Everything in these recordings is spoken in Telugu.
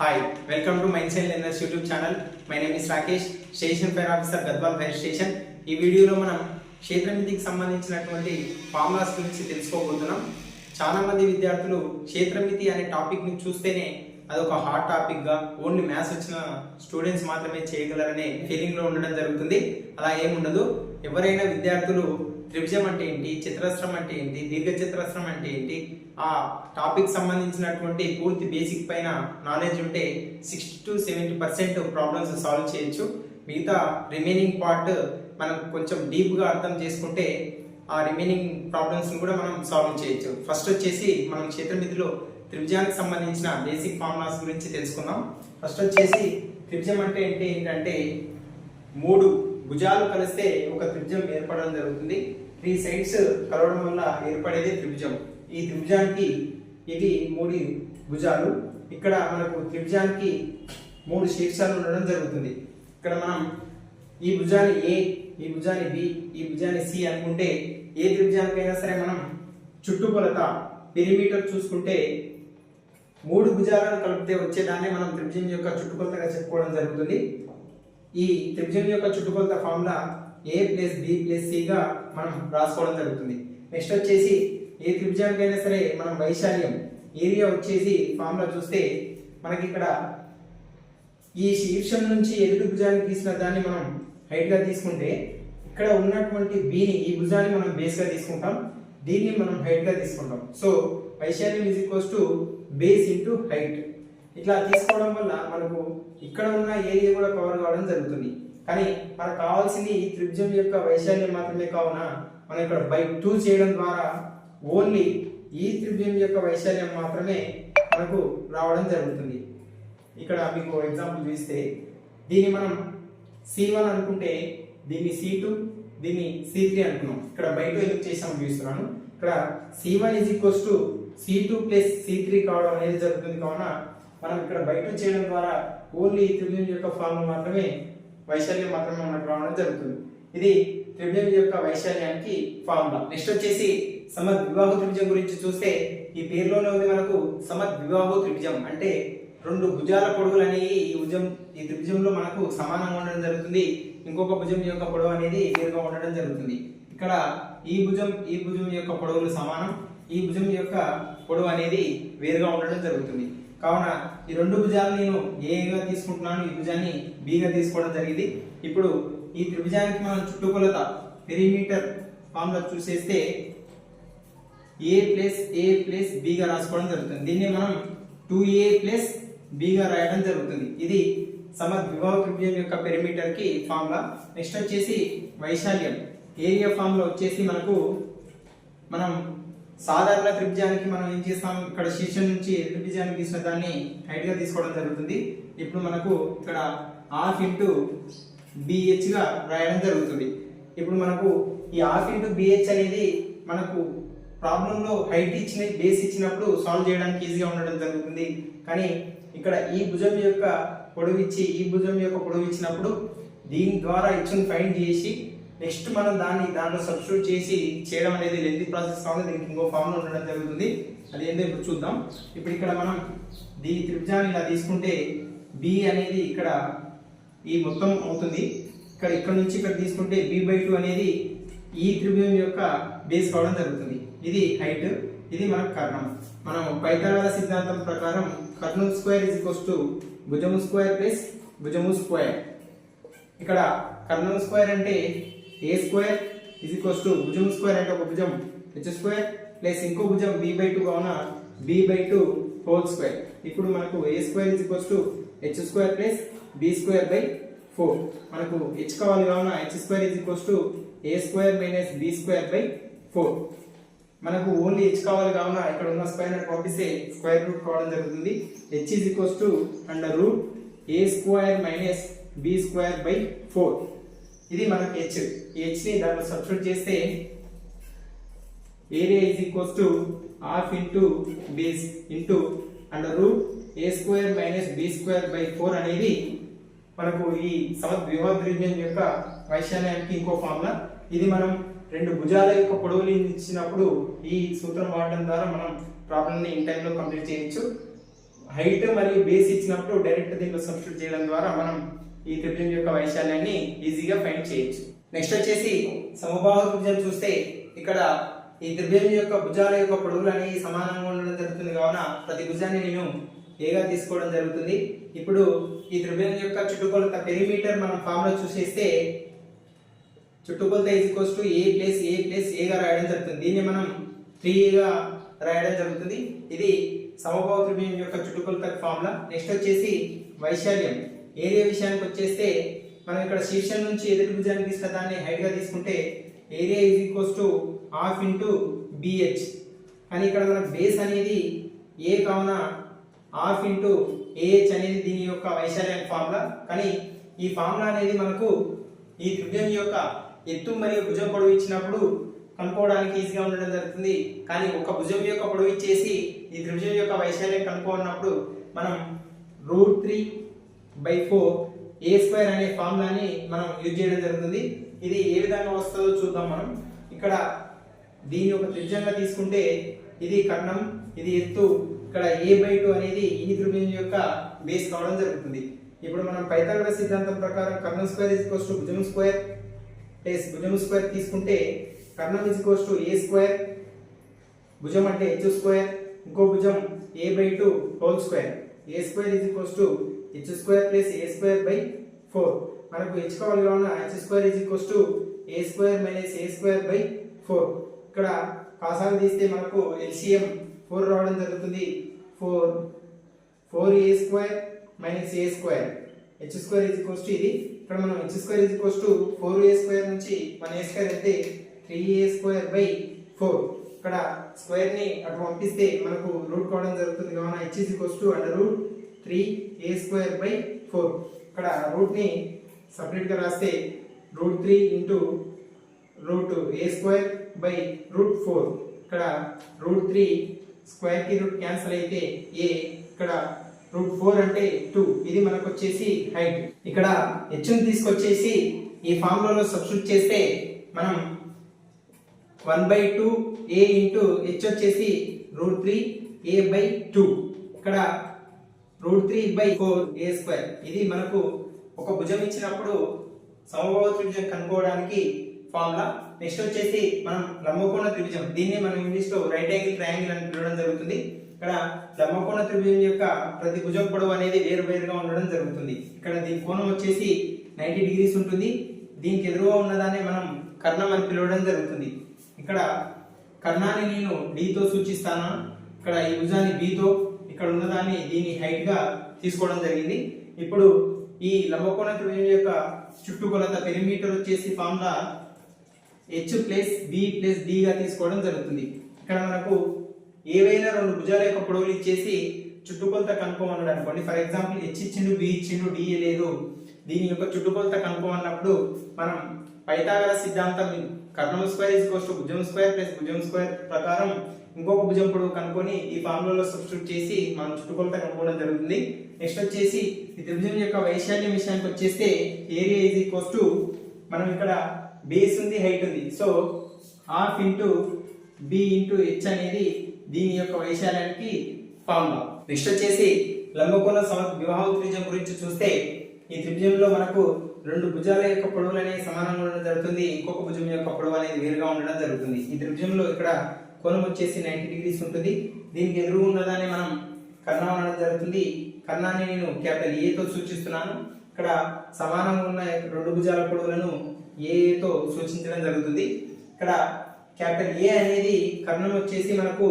Hi, welcome to Mindset Learners YouTube channel. My name is Rakesh, Station Fire Officer, Gadwal Fire Station. ఈ వీడియోలో మనం క్షేత్రమితికి సంబంధించినటువంటి ఫార్ములాస్ గురించి తెలుసుకోబోతున్నాం. చాలా మంది విద్యార్థులు క్షేత్రమితి అనే టాపిక్ ని చూస్తేనే అదొక హాట్ టాపిక్ గా ఓన్లీ మ్యాథ్స్ వచ్చిన స్టూడెంట్స్ మాత్రమే చేయగలరనే ఫీలింగ్ లో ఉండడం జరుగుతుంది. అలా ఏముండదు. ఎవరైనా విద్యార్థులు త్రిభుజం అంటే ఏంటి, చతురస్రం అంటే ఏంటి, దీర్ఘ చతురస్రం అంటే ఏంటి, ఆ టాపిక్ సంబంధించినటువంటి పూర్తి బేసిక్ పైన నాలెడ్జ్ ఉంటే 60 to 70% ప్రాబ్లమ్స్ సాల్వ్ చేయొచ్చు. మిగతా రిమైనింగ్ పార్ట్ మనం కొంచెం డీప్ గా అర్థం చేసుకుంటే ఆ రిమైనింగ్ ప్రాబ్లమ్స్ కూడా మనం సాల్వ్ చేయొచ్చు. ఫస్ట్ వచ్చేసి మనం క్షేత్రమితిలో త్రిభుజానికి సంబంధించిన బేసిక్ ఫార్ములాస్ గురించి తెలుసుకుందాం. ఫస్ట్ వచ్చేసి త్రిభుజం అంటే ఏంటంటే మూడు భుజాలు కలిస్తే ఒక త్రిభుజం ఏర్పడడం జరుగుతుంది. 3 సైడ్స్ కలవడం వల్ల ఏర్పడేది త్రిభుజం. ఈ త్రిభుజానికి ఇవి 3 భుజాలు. ఇక్కడ మనకు త్రిభుజానికి 3 శీర్షాలు ఉండడం జరుగుతుంది. ఇక్కడ మనం ఈ భుజాన్ని ఏ, ఈ భుజాన్ని బి, ఈ భుజాన్ని సి అనుకుంటే ఏ త్రిభుజానికైనా సరే మనం చుట్టుకొలత పెరిమీటర్ చూసుకుంటే 3 భుజాలను కలిపితే వచ్చేదాన్ని మనం త్రిభుజం యొక్క చుట్టుకొలతగా చెప్పుకోవడం జరుగుతుంది. ఈ త్రిభుజం యొక్క చుట్టుకొలత formula a plus b plus c గా మనం రాసుకోవడం జరుగుతుంది. నెక్స్ట్ వచ్చేసి ఏ త్రిభుజానికైనా సరే మనం వైశాల్యం ఏరియా వచ్చేసి ఫార్ములా చూస్తే మనకి ఇక్కడ ఈ శీర్షం నుంచి ఎదుటి భుజానికి తీసిన దాన్ని మనం హైట్ గా తీసుకుంటే ఇక్కడ ఉన్నటువంటి b ని, ఈ భుజాన్ని మనం బేస్ గా తీసుకుంటాం, దీన్ని మనం హైట్ గా తీసుకుంటాం. సో వైశాల్యం is equals to base into height. ఇట్లా తీసుకోవడం వల్ల మనకు ఇక్కడ ఉన్న ఏరియా కూడా కవర్ కావడం జరుగుతుంది. కానీ మనకు కావాల్సింది ఈ త్రిభుజం యొక్క వైశాల్యం మాత్రమే. కావున మనం ఇక్కడ బై 2 చేయడం ద్వారా ఓన్లీ ఈ త్రిభుజం యొక్క వైశాల్యం మాత్రమే మనకు రావడం జరుగుతుంది. ఇక్కడ మీకు ఎగ్జాంపుల్ చూస్తే దీన్ని మనం C1 అనుకుంటే దీన్ని C2, దీన్ని C3 అనుకున్నాం. ఇక్కడ బై 2 ఎందుకు చేసాము చూస్తున్నాను. ఇక్కడ C1 is equals to C2 plus C3 కావడం అనేది జరుగుతుంది. కావున మనం ఇక్కడ బై 2 చేయడం ద్వారా ఓన్లీ ఈ త్రిభుజం యొక్క ఫార్ములా మాత్రమే, వైశాల్యం మాత్రమే మనకు రావడం జరుగుతుంది. ఇది త్రిభుజం యొక్క వైశాల్యానికి ఫార్ములా. నెక్స్ట్ వచ్చేసి సమద్విబాహు త్రిభుజం గురించి చూస్తే ఈ పేరులోనే ఉంది మనకు సమద్విబాహు త్రిభుజం. అంటే 2 భుజాల పొడవులు అనేవి ఈ త్రిభుజంలో మనకు సమానంగా ఉండడం జరుగుతుంది. ఇంకొక భుజం యొక్క పొడవు అనేది వేరుగా ఉండడం జరుగుతుంది. ఇక్కడ ఈ భుజం యొక్క పొడవులు సమానం, ఈ భుజం యొక్క పొడవు అనేది వేరుగా ఉండడం జరుగుతుంది. కావున ఈ 2 భుజాలను నేను ఏగా తీసుకుంటున్నాను, ఈ భుజాన్ని బిగా తీసుకోవడం జరిగింది. ఇప్పుడు ఈ త్రిభుజానికి మనం చుట్టుకొలత పెరిమీటర్ ఫార్ములా చూసేస్తే ఏ ప్లస్ బిగా రాసుకోవడం జరుగుతుంది. దీన్ని మనం 2a ప్లస్ బిగా రాయడం జరుగుతుంది. ఇది సమద్విబాహు త్రిభుజం యొక్క పెరిమీటర్ కి ఫార్ములా. నెక్స్ట్ వచ్చేసి వైశాల్యం ఏరియా ఫార్ములా వచ్చేసి మనం సాధారణ త్రిభుజానికి మనం ఏం చేస్తాం, ఇక్కడ శీర్షం నుంచి త్రిభుజానికి తీసిన దాన్ని హైట్ గా తీసుకోవడం జరుగుతుంది. ఇప్పుడు మనకు ఇక్కడ హాఫ్ ఇంటూ బిహెచ్ గా రాయడం జరుగుతుంది. ఇప్పుడు మనకు ఈ హాఫ్ ఇంటూ బిహెచ్ అనేది మనకు ప్రాబ్లంలో హైట్ ఇచ్చిన బేస్ ఇచ్చినప్పుడు సాల్వ్ చేయడానికి ఈజీగా ఉండడం జరుగుతుంది. కానీ ఇక్కడ ఈ భుజం యొక్క పొడవు ఇచ్చి ఈ భుజం యొక్క పొడవు ఇచ్చినప్పుడు దీని ద్వారా ఇచ్చిన ఫైండ్ చేసి నెక్స్ట్ మనం దాంట్లో సబ్స్టిట్యూట్ చేసి చేయడం అనేది లెంతీ ప్రాసెస్ కావాలి. దీనికి ఇంకో ఫార్ములా ఉండడం జరుగుతుంది. అది ఏంటో ఇప్పుడు చూద్దాం. ఇప్పుడు ఇక్కడ మనం దీని త్రిభుజాన్ని ఇలా తీసుకుంటే బి అనేది ఇక్కడ ఈ మొత్తం అవుతుంది. ఇక్కడ నుంచి ఇక్కడ తీసుకుంటే b/2 అనేది ఈ త్రిభుజం యొక్క బేస్ కావడం జరుగుతుంది. ఇది హైట్, ఇది మన కర్ణం. మనం పైథాగరస్ సిద్ధాంతం ప్రకారం కర్ణం స్క్వేర్ ఈజ్ ఈక్వల్స్ టు భుజము స్క్వేర్ ప్లస్ భుజము స్క్వేర్. ఇక్కడ కర్ణం స్క్వేర్ అంటే a square is equals to భుజం స్క్వేర్ అంటే ఒక భుజం h స్క్వేర్ ప్లస్ ఇంకో భుజం b/2 కావున b/2 హోల్ స్క్వేర్. ఇప్పుడు మనకు a square is equals to h square plus b square by 4. మనకు h కావాలి కావున h square is equals to a square minus b square by 4. మనకు ఓన్లీ h కావాలి కావున ఇక్కడ ఉన్న స్క్వేర్ ని పంపిస్తే స్క్వేర్ రూట్ కావడం జరుగుతుంది. h is equals to under root a square minus b square by 4. ఇది మనకు h. ఈ h ని దాంట్లో సబ్స్టిట్యూట్ చేస్తే area is equals to half into base into under root a square minus b square by 4 అనేది మనకు ఈ సమద్విబాహు త్రిభుజం యొక్క వైశాల్యానికి ఇంకో ఫార్ములా. ఇది మనం 2 భుజాల యొక్క పొడవులు ఇచ్చినప్పుడు ఈ సూత్రం వాడడం ద్వారా మనం ప్రాబ్లం ని ఇన్ టైం లో కంప్లీట్ చేయొచ్చు. హైట్ మరియు బేస్ ఇచ్చినప్పుడు డైరెక్ట్ దీంట్లో సబ్స్టిట్యూట్ చేయడం ద్వారా మనం ఈ త్రిభుజం యొక్క వైశాల్యాన్ని ఈజీగా ఫైండ్ చేయొచ్చు. నెక్స్ట్ వచ్చేసి సమబాహు త్రిభుజం చూస్తే ఇక్కడ ఈ త్రిభుజం యొక్క భుజాల యొక్క పొడవులు అనేవి సమానంగా ఉండడం జరుగుతుంది కావున ప్రతి భుజాన్ని నేను ఏగా తీసుకోవడం జరుగుతుంది. ఇప్పుడు ఈ త్రిభుజం యొక్క చుట్టుకొలత పెరిమీటర్ మనం ఫార్ములా చూసేస్తే చుట్టుకొలత a గా రాయడం జరుగుతుంది. దీన్ని మనం 3a రాయడం జరుగుతుంది. ఇది సమబాహు త్రిభుజం యొక్క చుట్టుకొలత ఫార్ములా. నెక్స్ట్ వచ్చేసి వైశాల్యం ఏరియా విషయానికి వచ్చేస్తే మనం ఇక్కడ శీర్షం నుంచి ఎదుటి భుజాన్ని తీసుకున్న దాన్ని హైట్ గా తీసుకుంటే ఏరియా ½ ఇంటూ BH. కానీ ఇక్కడ మన బేస్ అనేది a కావున ½ ఇంటూ AH అనేది దీని యొక్క వైశాల్యానికి ఫార్ములా. కానీ ఈ ఫార్ములా అనేది మనకు ఈ త్రిభుజం యొక్క ఎత్తు మరియు భుజం పొడవు ఇచ్చినప్పుడు కనుక్కోవడానికి ఈజీగా ఉండడం జరుగుతుంది. కానీ ఒక భుజం యొక్క పొడవు ఇచ్చేసి ఈ త్రిభుజం యొక్క వైశాల్యం కనుక్కోన్నప్పుడు మనం √3/4 a² అనే ఫార్ములాని మనం యూజ్ చేయడం జరుగుతుంది. ఇది ఏ విధంగా వస్తుందో చూద్దాం. మనం ఇక్కడ దీని ఒక త్రిభుజంగా తీసుకుంటే ఇది కర్ణం, ఇది ఎత్తు, ఇక్కడ a/2 అనేది ఈ త్రిభుజం యొక్క బేస్ కావడం జరుగుతుంది. ఇప్పుడు మనం పైథాగరస్ సిద్ధాంతం ప్రకారం కర్ణం స్క్వేర్ భుజం స్క్వేర్ ప్లస్ భుజం స్క్వేర్ తీసుకుంటే కర్ణం a², భుజం అంటే h², ఇంకో భుజం a/2 whole square. a² h² plus a²/4. మనకు h కావాలి కావున h² a² మైనస్ a²/4. ఇక్కడ కాసాలు తీస్తే మనకు LCM 4 రావడం జరుగుతుంది. 4a² minus a². h² ఇది. ఇక్కడ మనం h² 4a² నుంచి 1a² అయితే 3a²/4. ఇక్కడ స్క్వేర్ ని అటు పంపిస్తే మనకు రూట్ కావడం జరుగుతుంది కావున h √3a²/4. ఇక్కడ రూట్ ని సెపరేట్ గా రాస్తే √3 ఇంటూ √a²/4. ఇక్కడ √3 స్క్వేర్ కి రూట్ క్యాన్సిల్ అయితే a, ఇక్కడ √4 అంటే 2. ఇది మనకు వచ్చేసి హైట్. ఇక్కడ h ని తీసుకొచ్చేసి ఈ ఫార్ములాలో సబ్స్టిట్యూట్ చేస్తే మనం 1/2a ఇంటూ h వచ్చేసి √3a/2. ఇక్కడ √3/4a². ఇది మనకు ఒక భుజం ఇచ్చినప్పుడు సమబాహు త్రిభుజం కనుక్కోవడానికి ఫార్ములా. నెక్స్ట్ వచ్చేసి మనం లంబకోణ త్రిభుజం, దీన్ని మనం ఇంగ్లీష్ లో రైట్ యాంగిల్ ట్రయాంగిల్ అని పిలవడం జరుగుతుంది. ఇక్కడ లంబకోణ త్రిభుజం యొక్క ప్రతి భుజం పొడవు అనేది వేరుగా ఉండడం జరుగుతుంది. ఇక్కడ దీని కోణం వచ్చేసి 90 డిగ్రీస్ ఉంటుంది. దీనికి ఎదురుగా ఉన్నదాన్ని మనం కర్ణం అని పిలవడం జరుగుతుంది. ఇక్కడ కర్ణాన్ని నేను d తో సూచిస్తాను, ఇక్కడ ఈ భుజాన్ని b తో, ఇక్కడ ఉన్నదాన్ని దీని హైట్ గా తీసుకోవడం జరిగింది. ఇప్పుడు ఈ లంబకోణ త్రిభుజం యొక్క చుట్టుకొలత పెరిమీటర్ వచ్చేసి formula h plus b plus d గా తీసుకోవడం జరుగుతుంది. ఇక్కడ మనకు ఏవైనా రెండు భుజాల యొక్క పొడవులు ఇచ్చేసి చుట్టుకొలత కనుక్కోమన్నాడు అనుకోండి. ఫర్ ఎగ్జాంపుల్ h ఇచ్చిండు, b ఇచ్చిండు, d లేదు. దీని యొక్క చుట్టుకొలత కనుక్కోమన్నప్పుడు మనం పైథాగరస్ సిద్ధాంతం కర్ణం స్క్వేర్ భుజం స్క్వేర్ ప్లస్ భుజం స్క్వేర్ ప్రకారం ఇంకొక భుజం పొడవు కనుక్కొని ఈ ఫార్ములాలో సబ్స్టిట్యూట్ చేసి మనం చుట్టుకొలత కనుక్కోవడం జరుగుతుంది. నెక్స్ట్ వచ్చేసి ఈ త్రిభుజం యొక్క వైశాల్యం విషయానికి వచ్చేస్తే ఏరియా మనం ఇక్కడ బేస్ ఉంది, హైట్ ఉంది. So ½ into b into h అనేది దీని యొక్క వైశాల్యానికి ఫార్ములా. నెక్స్ట్ వచ్చేసి లంబకోణ సమద్విబాహు త్రిభుజం గురించి చూస్తే ఈ త్రిభుజంలో మనకు రెండు భుజాల యొక్క పొడవులు అనేవి సమానంగా ఉండడం జరుగుతుంది. ఇంకొక భుజం యొక్క పొడవు అనేది వేరుగా ఉండడం జరుగుతుంది. ఈ త్రిభుజంలో ఇక్కడ కోణం వచ్చేసి 90 డిగ్రీస్ ఉంటుంది. దీనికి ఎదురు ఉన్నదాన్ని మనం కర్ణం అనడం జరుగుతుంది. కర్ణాన్ని నేను క్యాపిటల్ A తో సూచిస్తున్నాను. ఇక్కడ సమానంగా ఉన్న రెండు భుజాల పొడవులను A తో సూచించడం జరుగుతుంది. ఇక్కడ క్యాపిటల్ A అనేది కర్ణం వచ్చేసి మనకు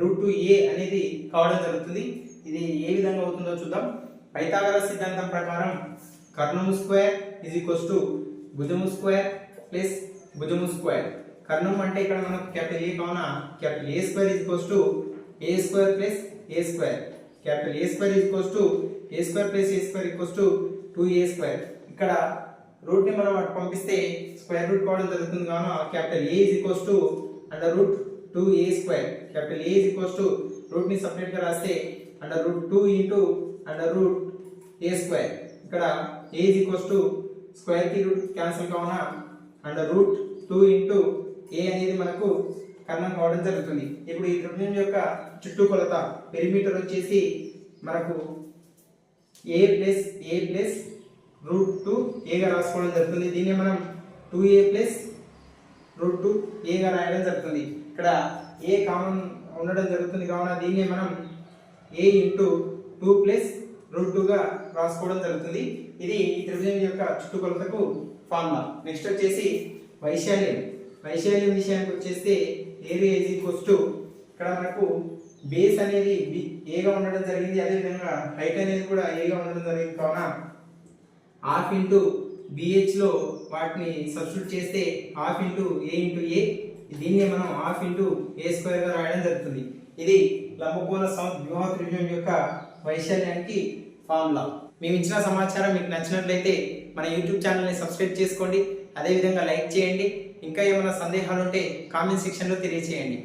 √2a అనేది కావడం జరుగుతుంది. ఇది ఏ విధంగా అవుతుందో చూద్దాం. పైథాగరస్ సిద్ధాంతం ప్రకారం కర్ణం స్క్వేర్ భుజము స్క్వేర్ ప్లస్ భుజము స్క్వేర్. కర్ణం అంటే ఇక్కడ మనకు క్యాపిటల్ A కావున capital A² a² plus a². Capital A² a² plus a² 2a². ఇక్కడ రూట్ ని మనం అటు పంపిస్తే స్క్వేర్ రూట్ కావడం జరుగుతుంది కావున capital A √2a². Capital A root ని సెపరేట్ గా రాస్తే √2 ఇంటూ √a². ఇక్కడ a స్క్వేర్ కి రూట్ క్యాన్సిల్ కావున √2 ఇంటూ a అనేది మనకు కర్ణం కావడం జరుగుతుంది. ఇప్పుడు ఈ త్రిభుజం యొక్క చుట్టుకొలత పెరిమీటర్ వచ్చేసి మనకు ఏ ప్లస్ రూట్ 2 ఏగా రాసుకోవడం జరుగుతుంది. దీన్ని మనం 2a ప్లస్ రూట్ 2 ఏగా రాయడం జరుగుతుంది. ఇక్కడ ఏ కామన్ ఉండడం జరుగుతుంది కావున దీన్ని మనం a ఇంటూ 2 ప్లస్ రూట్ 2గా రాసుకోవడం జరుగుతుంది. ఇది ఈ త్రిభుజం యొక్క చుట్టుకొలతకు ఫార్ములా. నెక్స్ట్ వచ్చేసి వైశాల్యం విషయానికి వచ్చేస్తే ఏరియా ఈజ్ ఈక్వల్స్ టు ఇక్కడ మనకు బేస్ అనేది ఏగా ఉండడం జరిగింది, అదేవిధంగా హైట్ అనేది కూడా ఏగా ఉండడం జరిగింది కావున హాఫ్ ఇంటూ బిహెచ్ లో వాటిని సబ్స్టిట్యూట్ చేస్తే హాఫ్ ఇంటూ ఏ ఇంటూ ఏ, దీన్ని మనం హాఫ్ ఇంటూ ఏ స్క్వేర్ గా రాయడం జరుగుతుంది. ఇది లంబకోణ సమద్విబాహు త్రిభుజం యొక్క వైశాల్యానికి ఫార్ములా. మేము ఇచ్చిన సమాచారం మీకు నచ్చినట్లయితే మన యూట్యూబ్ ఛానల్ని సబ్స్క్రైబ్ చేసుకోండి, అదేవిధంగా లైక్ చేయండి. ఇంకా ఏమైనా సందేహాలు ఉంటే కామెంట్ సెక్షన్లో తెలియజేయండి.